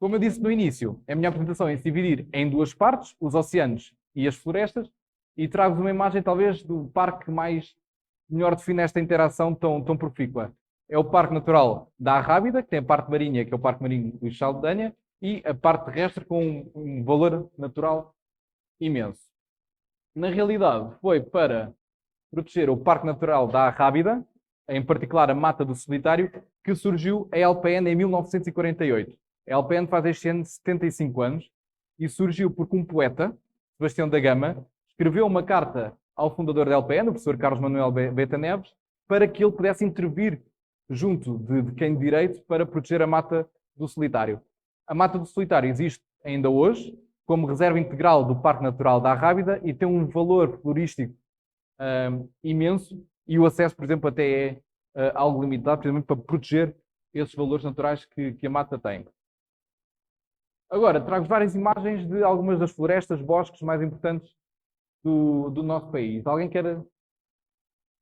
Como eu disse no início, a minha apresentação é se dividir em duas partes, os oceanos e as florestas, e trago-vos uma imagem talvez do parque mais melhor define esta interação tão profícua. É o Parque Natural da Arrábida, que tem a parte marinha, que é o Parque Marinho do Saldanha, e a parte terrestre com um valor natural imenso. Na realidade, foi para proteger o Parque Natural da Arrábida, em particular a Mata do Solitário, que surgiu a LPN em 1948. A LPN faz este ano 75 anos e surgiu porque um poeta, Sebastião da Gama, escreveu uma carta ao fundador da LPN, o professor Carlos Manuel Beta Neves, para que ele pudesse intervir junto de quem de direito para proteger a Mata do Solitário. A Mata do Solitário existe ainda hoje como reserva integral do Parque Natural da Arrábida e tem um valor florístico imenso e o acesso, por exemplo, até é algo limitado, precisamente para proteger esses valores naturais que a mata tem. Agora, trago várias imagens de algumas das florestas, bosques mais importantes do nosso país. Alguém quer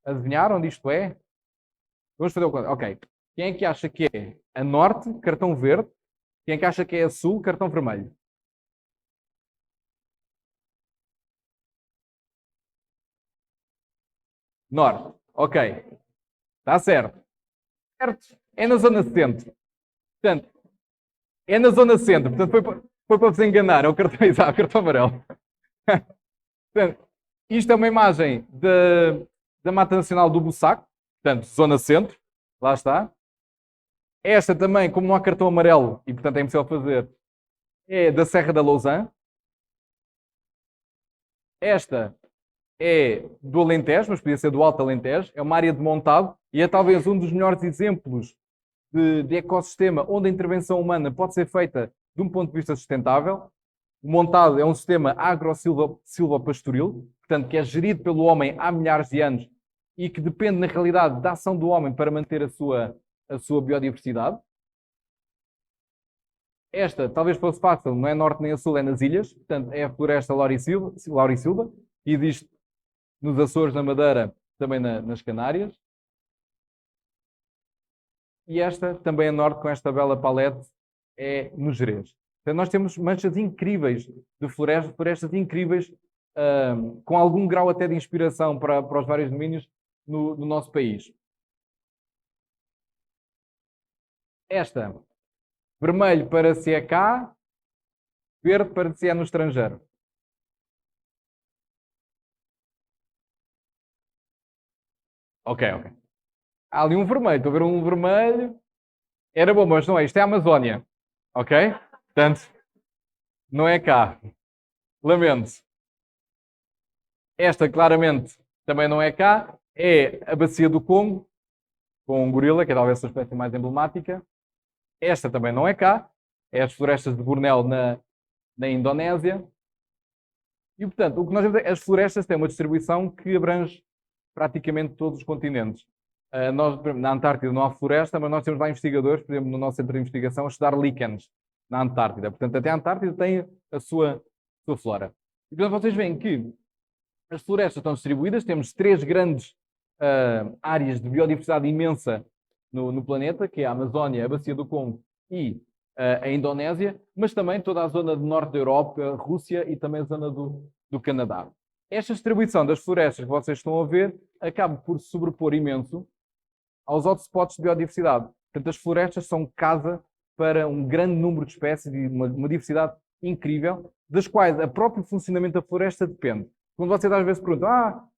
adivinhar onde isto é? Vamos fazer o conta. Ok. Quem é que acha que é a norte, cartão verde? Quem é que acha que é a sul, cartão vermelho? Norte. Ok. Está certo. Certo. É na zona centro. Portanto, é na zona centro. Portanto, foi para vos enganar. É o cartão, exato, o cartão amarelo. Portanto, isto é uma imagem da Mata Nacional do Bussaco. Portanto, zona centro. Lá está. Esta também, como não há cartão amarelo, e portanto é impossível fazer, é da Serra da Lousã. Esta é do Alentejo, mas podia ser do Alto Alentejo. É uma área de montado e é talvez um dos melhores exemplos de ecossistema onde a intervenção humana pode ser feita de um ponto de vista sustentável. O montado é um sistema agro-silvopastoril, portanto, que é gerido pelo homem há milhares de anos e que depende, na realidade, da ação do homem para manter a sua biodiversidade. Esta talvez fosse fácil, não é norte nem a sul, é nas ilhas, portanto, é a floresta Laurisilva, e existe nos Açores, na Madeira, também nas Canárias. E esta, também a norte, com esta bela palete, é no Gerês. Então, nós temos manchas incríveis de florestas incríveis, com algum grau até de inspiração para os vários domínios no nosso país. Esta, vermelho para se é cá, verde para se é no estrangeiro. Ok. Há ali um vermelho, estou a ver um vermelho. Era bom, mas não é. Isto é a Amazónia. Ok? Portanto, não é cá. Lamento. Esta, claramente, também não é cá. É a Bacia do Congo, com um gorila, que é talvez a espécie mais emblemática. Esta também não é cá. É as florestas de Bornéu na Indonésia. E, portanto, o que nós vemos é que as florestas têm uma distribuição que abrange praticamente todos os continentes. Nós, na Antártida não há floresta, mas nós temos lá investigadores, por exemplo, no nosso centro de investigação, a estudar líquenes na Antártida. Portanto, até a Antártida tem a sua flora. E, portanto, vocês veem que as florestas estão distribuídas, temos três grandes áreas de biodiversidade imensa no planeta, que é a Amazónia, a Bacia do Congo e a Indonésia, mas também toda a zona do norte da Europa, a Rússia e também a zona do Canadá. Esta distribuição das florestas que vocês estão a ver acaba por se sobrepor imenso aos hotspots de biodiversidade. Portanto, as florestas são casa para um grande número de espécies e uma diversidade incrível, das quais o próprio funcionamento da floresta depende. Quando vocês às vezes perguntam,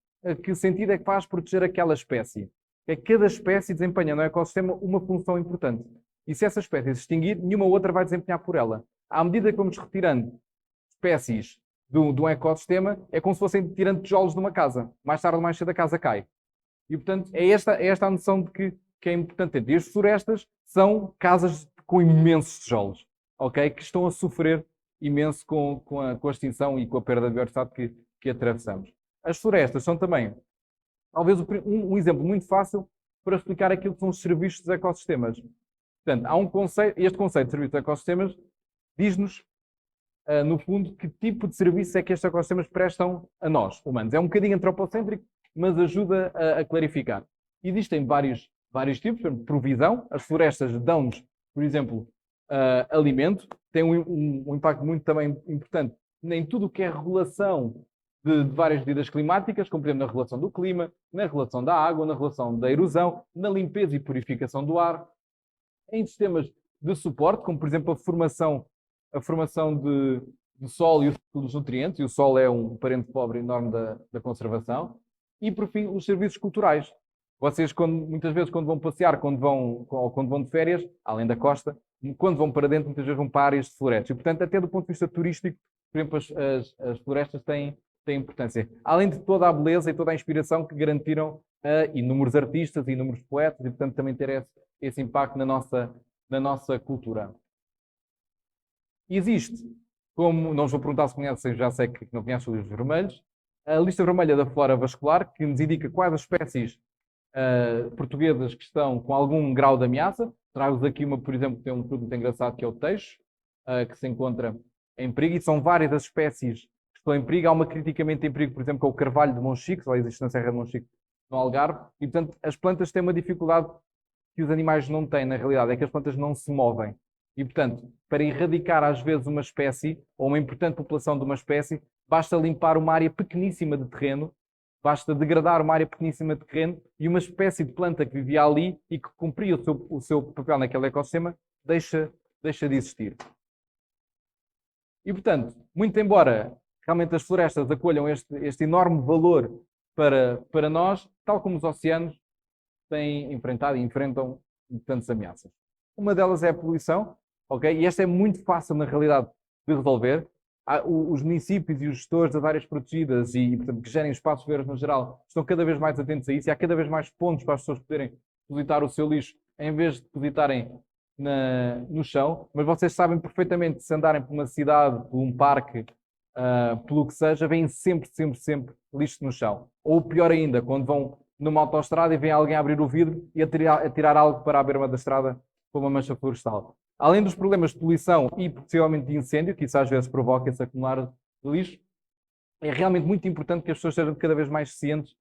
que sentido é que faz proteger aquela espécie? É que cada espécie desempenha no ecossistema uma função importante. E se essa espécie se extinguir, nenhuma outra vai desempenhar por ela. À medida que vamos retirando espécies de um ecossistema, é como se fossem tirando tijolos de uma casa. Mais tarde ou mais cedo a casa cai. E, portanto, é esta a noção de que é importante ter. E as florestas são casas com imensos tijolos, ok? Que estão a sofrer imenso com a extinção e com a perda de biodiversidade que atravessamos. As florestas são também, talvez, um exemplo muito fácil para explicar aquilo que são os serviços dos ecossistemas. Portanto, há um conceito, este conceito de serviços dos ecossistemas diz-nos, no fundo, que tipo de serviço é que estes ecossistemas prestam a nós, humanos. É um bocadinho antropocêntrico, mas ajuda a clarificar. Existem vários tipos, por exemplo, provisão. As florestas dão-nos, por exemplo, alimento, tem um impacto muito também importante em tudo o que é regulação de várias medidas climáticas, como por exemplo na regulação do clima, na regulação da água, na regulação da erosão, na limpeza e purificação do ar, em sistemas de suporte, como por exemplo a formação de solo e o ciclo dos nutrientes, e o solo é um parente pobre enorme da conservação, e por fim os serviços culturais. Vocês, muitas vezes, quando vão passear, quando vão de férias, além da costa, quando vão para dentro, muitas vezes vão para áreas de florestas. E, portanto, até do ponto de vista turístico, por exemplo, as florestas têm importância. Além de toda a beleza e toda a inspiração que garantiram a inúmeros artistas e inúmeros poetas, e, portanto, também ter esse impacto na nossa cultura. Existe, como não vos vou perguntar se conhecem, já sei que não conhecem os livros vermelhos, a lista vermelha da flora vascular, que nos indica quais as espécies portuguesas que estão com algum grau de ameaça. Trago-vos aqui uma, por exemplo, que tem um produto engraçado que é o teixe, que se encontra em perigo, e são várias as espécies que estão em perigo. Há uma criticamente em perigo, por exemplo, que é o carvalho de Monchique, que só existe na Serra de Monchique, no Algarve, e portanto as plantas têm uma dificuldade que os animais não têm, na realidade, é que as plantas não se movem. E, portanto, para erradicar às vezes uma espécie, ou uma importante população de uma espécie, basta limpar uma área pequeníssima de terreno, basta degradar uma área pequeníssima de terreno e uma espécie de planta que vivia ali e que cumpria o seu papel naquele ecossistema, deixa de existir. E, portanto, muito embora realmente as florestas acolham este enorme valor para nós, tal como os oceanos têm enfrentado e enfrentam tantas ameaças. Uma delas é a poluição, ok? E esta é muito fácil, na realidade, de resolver. Os municípios e os gestores das áreas protegidas e, portanto, que gerem espaços verdes no geral, estão cada vez mais atentos a isso e há cada vez mais pontos para as pessoas poderem depositar o seu lixo em vez de depositarem no chão. Mas vocês sabem perfeitamente, se andarem por uma cidade, por um parque, pelo que seja, vêm sempre lixo no chão. Ou pior ainda, quando vão numa autoestrada e vem alguém abrir o vidro e atirar algo para a berma da estrada com uma mancha florestal. Além dos problemas de poluição e possivelmente de incêndio, que isso às vezes provoca esse acumular de lixo, é realmente muito importante que as pessoas sejam cada vez mais cientes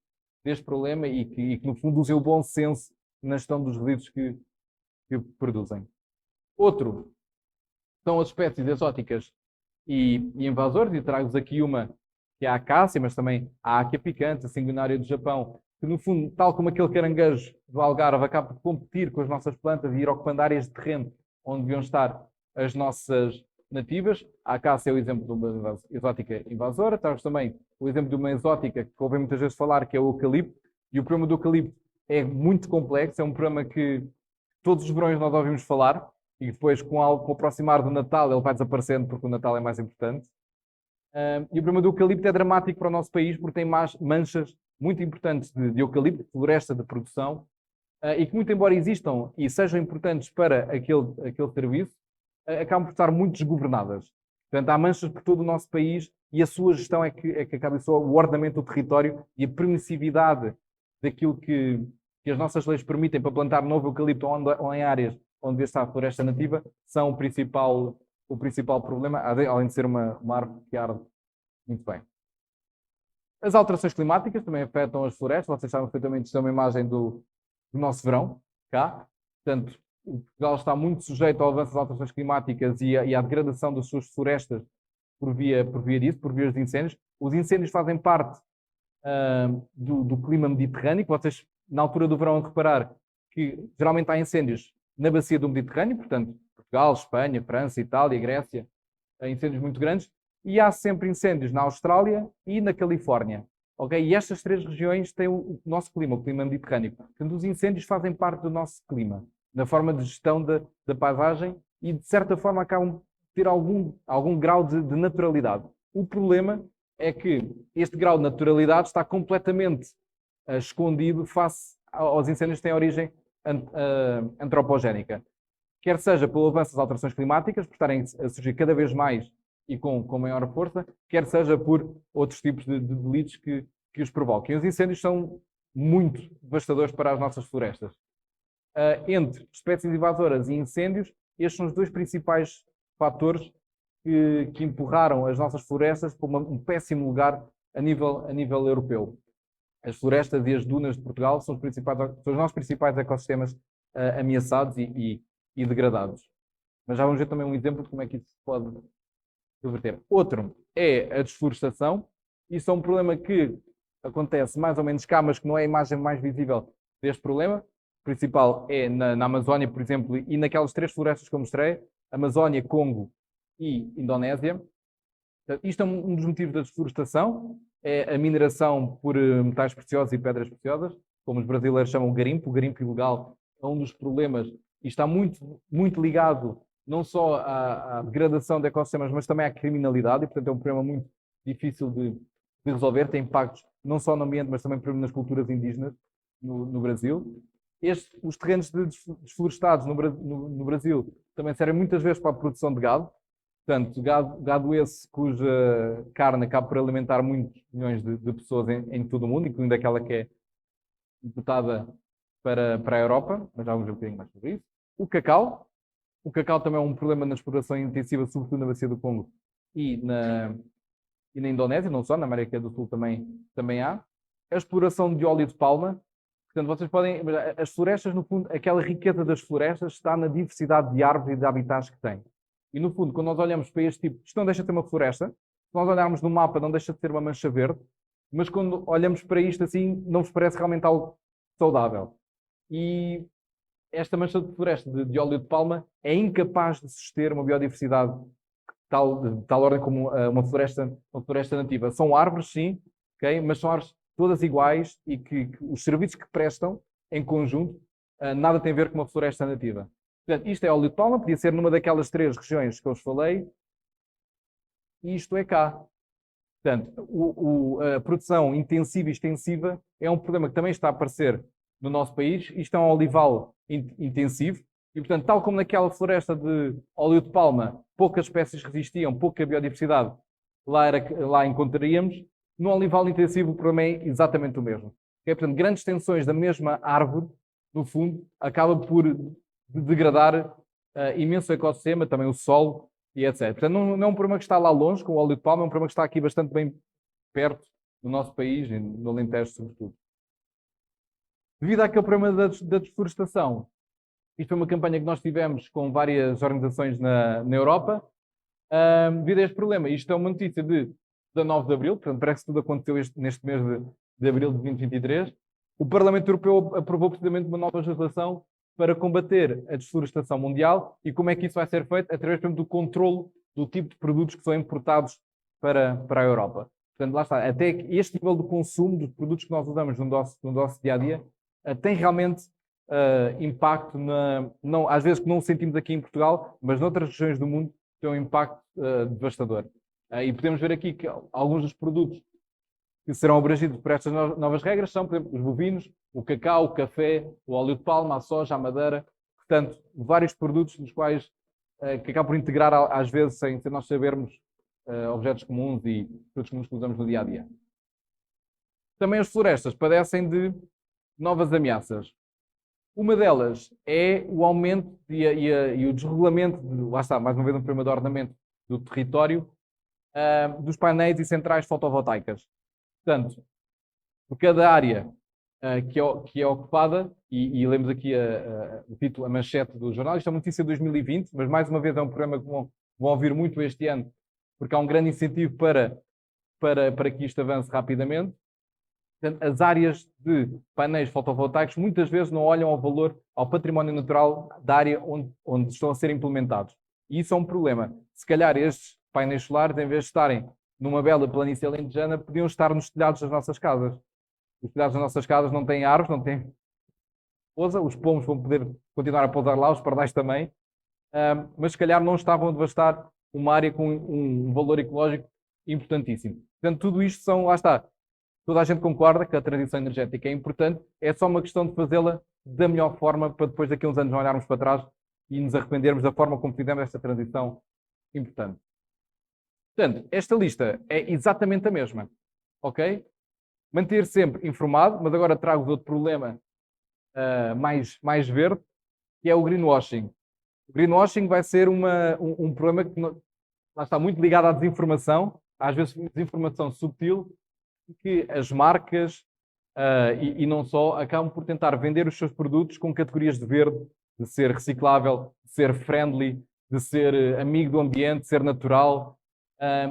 deste problema e que no fundo, usem o bom senso na gestão dos resíduos que produzem. Outro são as espécies exóticas e invasores, e trago-vos aqui uma que é a acácia, mas também a áquia picante, a sanguinária do Japão, que no fundo, tal como aquele caranguejo do Algarve, acaba de competir com as nossas plantas e ir ocupando áreas de terreno onde deviam estar as nossas nativas. A acácia é o exemplo de uma exótica invasora. Trago também o exemplo de uma exótica que ouvem muitas vezes falar, que é o eucalipto. E o problema do eucalipto é muito complexo, é um problema que todos os verões nós ouvimos falar, e depois, com o aproximar do Natal, ele vai desaparecendo porque o Natal é mais importante. E o problema do eucalipto é dramático para o nosso país porque tem manchas muito importantes de eucalipto, de floresta de produção, e que, muito embora existam e sejam importantes para aquele serviço, acabam por estar muito desgovernadas. Portanto, há manchas por todo o nosso país e a sua gestão é que acaba só o ordenamento do território e a permissividade daquilo que as nossas leis permitem para plantar novo eucalipto ou em áreas onde está a floresta nativa são o principal problema, além de ser uma árvore que arde muito bem. As alterações climáticas também afetam as florestas. Vocês sabem perfeitamente, isto é uma imagem do nosso verão, cá. Portanto, Portugal está muito sujeito ao avanço das alterações climáticas e à degradação das suas florestas por via disso, por via de incêndios. Os incêndios fazem parte do clima mediterrâneo. Vocês, na altura do verão, reparar que geralmente há incêndios na bacia do Mediterrâneo, portanto, Portugal, Espanha, França, Itália, Grécia, incêndios muito grandes, e há sempre incêndios na Austrália e na Califórnia. Okay? E estas três regiões têm o nosso clima, o clima mediterrâneo. Portanto, os incêndios fazem parte do nosso clima, na forma de gestão da paisagem e, de certa forma, acabam de ter algum grau de naturalidade. O problema é que este grau de naturalidade está completamente escondido face aos incêndios que têm origem antropogénica. Quer seja pelo avanço das alterações climáticas, por estarem a surgir cada vez mais e com maior força, quer seja por outros tipos de delitos que os provoquem. Os incêndios são muito devastadores para as nossas florestas. Entre espécies invasoras e incêndios, estes são os dois principais fatores que empurraram as nossas florestas para um péssimo lugar a nível europeu. As florestas e as dunas de Portugal são os nossos principais ecossistemas ameaçados e degradados. Mas já vamos ver também um exemplo de como é que isso se pode reverter. Outro é a desflorestação. Isso é um problema que acontece mais ou menos cá, mas que não é a imagem mais visível deste problema. O principal é na Amazónia, por exemplo, e naquelas 3 florestas que eu mostrei, Amazónia, Congo e Indonésia. Isto é um dos motivos da desflorestação, é a mineração por metais preciosos e pedras preciosas, como os brasileiros chamam o garimpo ilegal é um dos problemas e está muito, muito ligado não só à degradação de ecossistemas, mas também à criminalidade, e portanto é um problema muito difícil de resolver, tem impactos não só no ambiente, mas também nas culturas indígenas no Brasil. Os terrenos desflorestados no Brasil também servem muitas vezes para a produção de gado. Portanto, gado esse cuja carne acaba por alimentar muitos milhões de pessoas em todo o mundo, incluindo aquela que é importada para a Europa, mas já vamos ver um bocadinho mais sobre isso. O cacau também é um problema na exploração intensiva, sobretudo na Bacia do Congo e na Indonésia, não só, na América do Sul também há. A exploração de óleo de palma. Portanto, vocês podem. As florestas, no fundo, aquela riqueza das florestas está na diversidade de árvores e de habitats que têm. E, no fundo, quando nós olhamos para este tipo, isto não deixa de ter uma floresta, se nós olharmos no mapa, não deixa de ter uma mancha verde, mas quando olhamos para isto assim, não vos parece realmente algo saudável. E esta mancha de floresta de óleo de palma é incapaz de suster uma biodiversidade de tal ordem como uma floresta nativa. São árvores, sim, okay? Mas são árvores todas iguais e que os serviços que prestam em conjunto nada tem a ver com uma floresta nativa. Portanto, isto é óleo de palma, podia ser numa daquelas 3 regiões que eu vos falei, e isto é cá. Portanto, a produção intensiva e extensiva é um problema que também está a aparecer no nosso país. Isto é um olival intensivo e, portanto, tal como naquela floresta de óleo de palma, poucas espécies resistiam, pouca biodiversidade lá encontraríamos, no olival intensivo o problema é exatamente o mesmo. Portanto, grandes extensões da mesma árvore, no fundo, acaba por degradar imenso ecossistema, também o solo e etc. Portanto, não é um problema que está lá longe, com o óleo de palma, é um problema que está aqui bastante bem perto no nosso país, e no Alentejo, sobretudo. Devido àquele problema da desflorestação, isto foi uma campanha que nós tivemos com várias organizações na Europa, devido a este problema. Isto é uma notícia de 19 de Abril, portanto, parece que tudo aconteceu neste mês de Abril de 2023. O Parlamento Europeu aprovou precisamente uma nova legislação para combater a desflorestação mundial. E como é que isso vai ser feito? Através, por exemplo, do controlo do tipo de produtos que são importados para a Europa. Portanto, lá está. Até este nível de consumo dos produtos que nós usamos no nosso dia-a-dia tem realmente impacto, às vezes que não o sentimos aqui em Portugal, mas noutras regiões do mundo tem um impacto devastador. E podemos ver aqui que alguns dos produtos que serão abrangidos por estas novas regras são, por exemplo, os bovinos, o cacau, o café, o óleo de palma, a soja, a madeira. Portanto, vários produtos dos quais que acabam por integrar, às vezes, sem nós sabermos, objetos comuns e produtos comuns que usamos no dia-a-dia. Também as florestas padecem de novas ameaças. Uma delas é o aumento e o desregulamento, lá está, mais uma vez um problema de ordenamento do território, dos painéis e centrais fotovoltaicas. Portanto, por cada área que é ocupada, e lemos aqui o título, a manchete do jornal, isto é uma notícia de 2020, mas mais uma vez é um problema que vão ouvir muito este ano, porque há um grande incentivo para que isto avance rapidamente. Portanto, as áreas de painéis fotovoltaicos muitas vezes não olham ao valor, ao património natural da área onde estão a ser implementados. E isso é um problema. Se calhar estes painéis solares, em vez de estarem numa bela planície alentejana, podiam estar nos telhados das nossas casas. Os telhados das nossas casas não têm árvores, não têm pousa, os pomos vão poder continuar a pousar lá, os pardais também, mas se calhar não estavam a devastar uma área com um valor ecológico importantíssimo. Portanto, tudo isto lá está, toda a gente concorda que a transição energética é importante, é só uma questão de fazê-la da melhor forma para depois daqui a uns anos não olharmos para trás e nos arrependermos da forma como fizemos esta transição importante. Portanto, esta lista é exatamente a mesma, ok? Manter sempre informado, mas agora trago-vos outro problema mais verde, que é o greenwashing. O greenwashing vai ser um problema que lá está muito ligado à desinformação, às vezes desinformação subtil, que as marcas e não só acabam por tentar vender os seus produtos com categorias de verde, de ser reciclável, de ser friendly, de ser amigo do ambiente, de ser natural.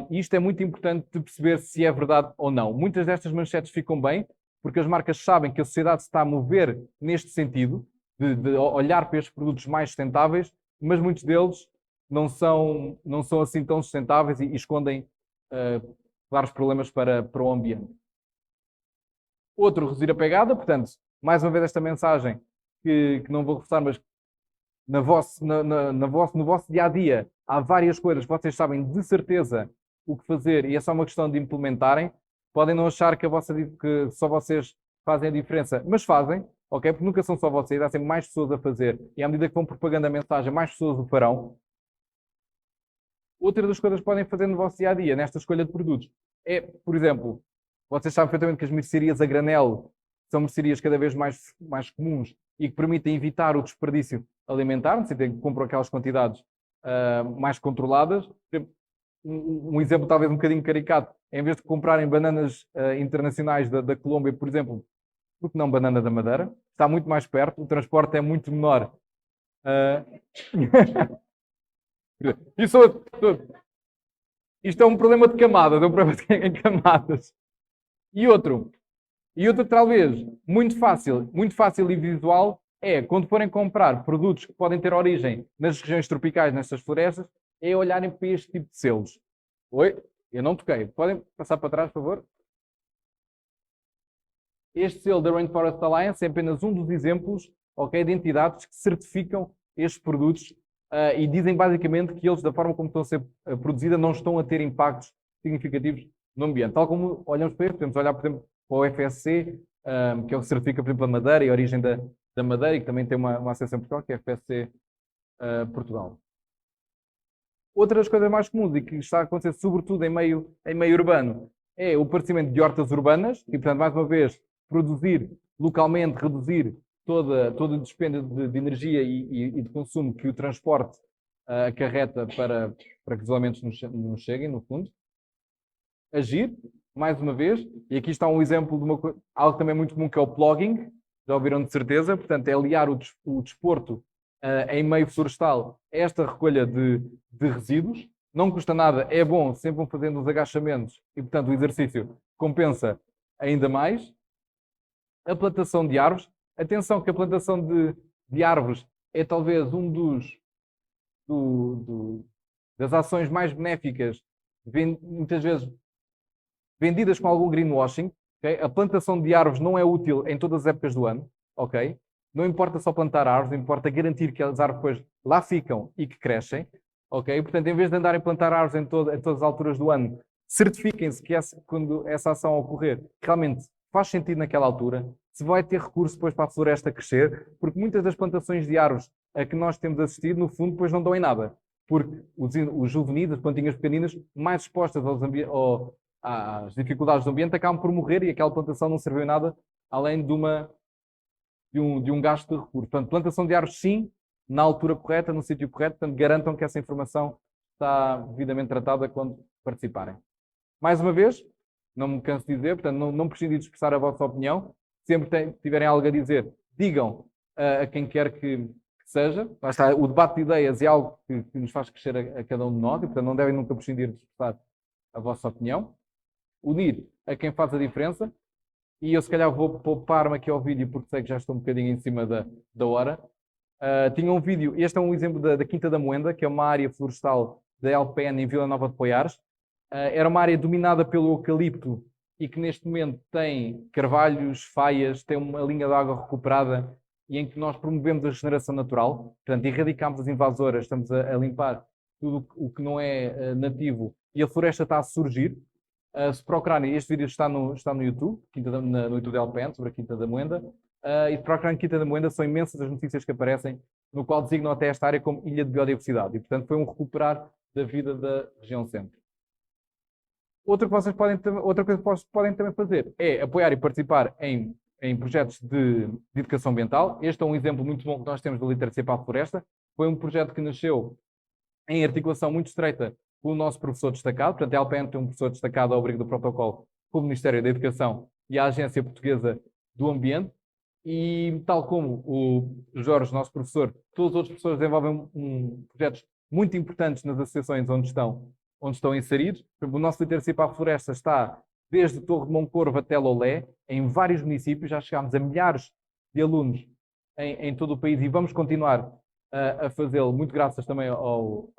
E isto é muito importante de perceber se é verdade ou não. Muitas destas manchetes ficam bem, porque as marcas sabem que a sociedade se está a mover neste sentido, de olhar para estes produtos mais sustentáveis, mas muitos deles não são assim tão sustentáveis e escondem claros problemas para o ambiente. Outro, reduzir a pegada, portanto, mais uma vez esta mensagem que não vou reforçar, mas no vosso dia a dia há várias coisas que vocês sabem de certeza o que fazer e é só uma questão de implementarem. Podem não achar que só vocês fazem a diferença, mas fazem, ok? Porque nunca são só vocês, há sempre mais pessoas a fazer e à medida que vão propagando a mensagem, mais pessoas o farão. Outra das coisas que podem fazer no vosso dia a dia, nesta escolha de produtos, é, por exemplo, vocês sabem perfeitamente que as mercearias a granel são mercearias cada vez mais comuns e que permitem evitar o desperdício alimentar, no sentido em que compram aquelas quantidades mais controladas. Um exemplo talvez um bocadinho caricato, em vez de comprarem bananas internacionais da Colômbia, por exemplo, por que não banana da Madeira? Está muito mais perto, o transporte é muito menor. Isto é um problema de camadas, é um problema em camadas. E outro talvez muito fácil e visual é quando forem comprar produtos que podem ter origem nas regiões tropicais, nestas florestas, é olharem para este tipo de selos. Oi? Eu não toquei. Podem passar para trás, por favor? Este selo da Rainforest Alliance é apenas um dos exemplos, ok, de entidades que certificam estes produtos e dizem basicamente que eles, da forma como estão a ser produzidos, não estão a ter impactos significativos no ambiente. Tal como olhamos para este, podemos olhar, por exemplo, para o FSC, que é o que certifica, por exemplo, a madeira e a origem da madeira, e que também tem uma associação em Portugal, que é a FSC Portugal. Outra das coisas mais comuns e que está a acontecer, sobretudo em meio urbano, é o aparecimento de hortas urbanas, e, portanto, mais uma vez, produzir localmente, reduzir todo o dispêndio de energia e de consumo que o transporte acarreta para que os alimentos nos cheguem, no fundo. Agir, mais uma vez, e aqui está um exemplo de algo também muito comum que é o plogging, já ouviram de certeza, portanto é aliar o desporto em meio florestal a esta recolha de resíduos, não custa nada, é bom, sempre vão fazendo os agachamentos e portanto o exercício compensa ainda mais. A plantação de árvores, atenção que a plantação de árvores é talvez das ações mais benéficas, muitas vezes vendidas com algum greenwashing. Okay? A plantação de árvores não é útil em todas as épocas do ano. Okay? Não importa só plantar árvores, importa garantir que as árvores depois lá ficam e que crescem. Okay? Portanto, em vez de andarem a plantar árvores em todas as alturas do ano, certifiquem-se que quando essa ação ocorrer, realmente faz sentido naquela altura, se vai ter recurso depois para a floresta crescer, porque muitas das plantações de árvores a que nós temos assistido, no fundo, depois não dão em nada. Porque os juvenis, as plantinhas pequeninas, mais expostas às dificuldades do ambiente, acabam por morrer e aquela plantação não serviu em nada, além de um gasto de recursos. Portanto, plantação de árvores, sim, na altura correta, no sítio correto, portanto, garantam que essa informação está devidamente tratada quando participarem. Mais uma vez, não me canso de dizer, portanto, não prescindem de expressar a vossa opinião. Sempre tiverem algo a dizer, digam a quem quer que seja. Lá está, o debate de ideias é algo que nos faz crescer a cada um de nós e, portanto, não devem nunca prescindir de expressar a vossa opinião. Unir a quem faz a diferença. E eu, se calhar, vou poupar-me aqui ao vídeo porque sei que já estou um bocadinho em cima da hora. Tinha um vídeo, este é um exemplo da Quinta da Moenda, que é uma área florestal da LPN em Vila Nova de Poiares. Era uma área dominada pelo eucalipto e que neste momento tem carvalhos, faias, tem uma linha de água recuperada e em que nós promovemos a regeneração natural. Portanto, erradicamos as invasoras, estamos a limpar tudo o que não é nativo e a floresta está a surgir. Se procurarem, este vídeo está no YouTube, no YouTube da LPN, sobre a Quinta da Moenda. E se procurarem Quinta da Moenda, são imensas as notícias que aparecem, no qual designam até esta área como ilha de biodiversidade. E, portanto, foi um recuperar da vida da região centro. Outra coisa que vocês podem também fazer é apoiar e participar em projetos de educação ambiental. Este é um exemplo muito bom que nós temos da Literacia para a Floresta. Foi um projeto que nasceu em articulação muito estreita com o nosso professor destacado. Portanto, a LPN tem um professor destacado ao abrigo do protocolo com o Ministério da Educação e a Agência Portuguesa do Ambiente. E, tal como o Jorge, nosso professor, todos os outros professores desenvolvem projetos muito importantes nas associações onde estão inseridos. Por exemplo, o nosso Literacia para a Floresta está desde Torre de Moncorvo até Lolé, em vários municípios, já chegámos a milhares de alunos em todo o país e vamos continuar a fazê-lo, muito graças também ao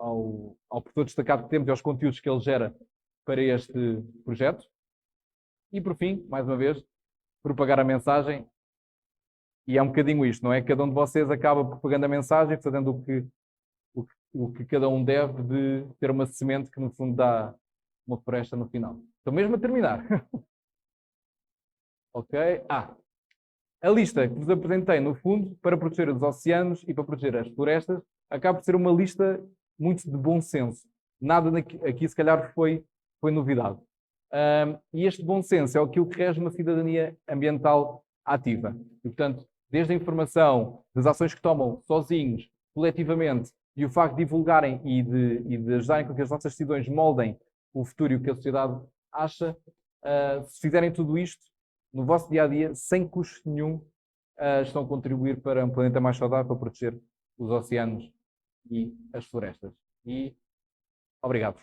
professor destacado que temos e aos conteúdos que ele gera para este projeto. E por fim, mais uma vez, propagar a mensagem, e é um bocadinho isto, não é? Cada um de vocês acaba propagando a mensagem, fazendo o que cada um deve de ter uma semente que no fundo dá uma floresta no final. Estou mesmo a terminar. Ok? A lista que vos apresentei, no fundo, para proteger os oceanos e para proteger as florestas, acaba por ser uma lista muito de bom senso. Nada aqui, se calhar, foi novidade. E este bom senso é aquilo que rege uma cidadania ambiental ativa. E, portanto, desde a informação, das ações que tomam sozinhos, coletivamente, e o facto de divulgarem e de ajudarem com que as nossas decisões moldem o futuro e o que a sociedade acha, se fizerem tudo isto, no vosso dia-a-dia, sem custo nenhum, estão a contribuir para um planeta mais saudável, para proteger os oceanos e as florestas. E obrigado.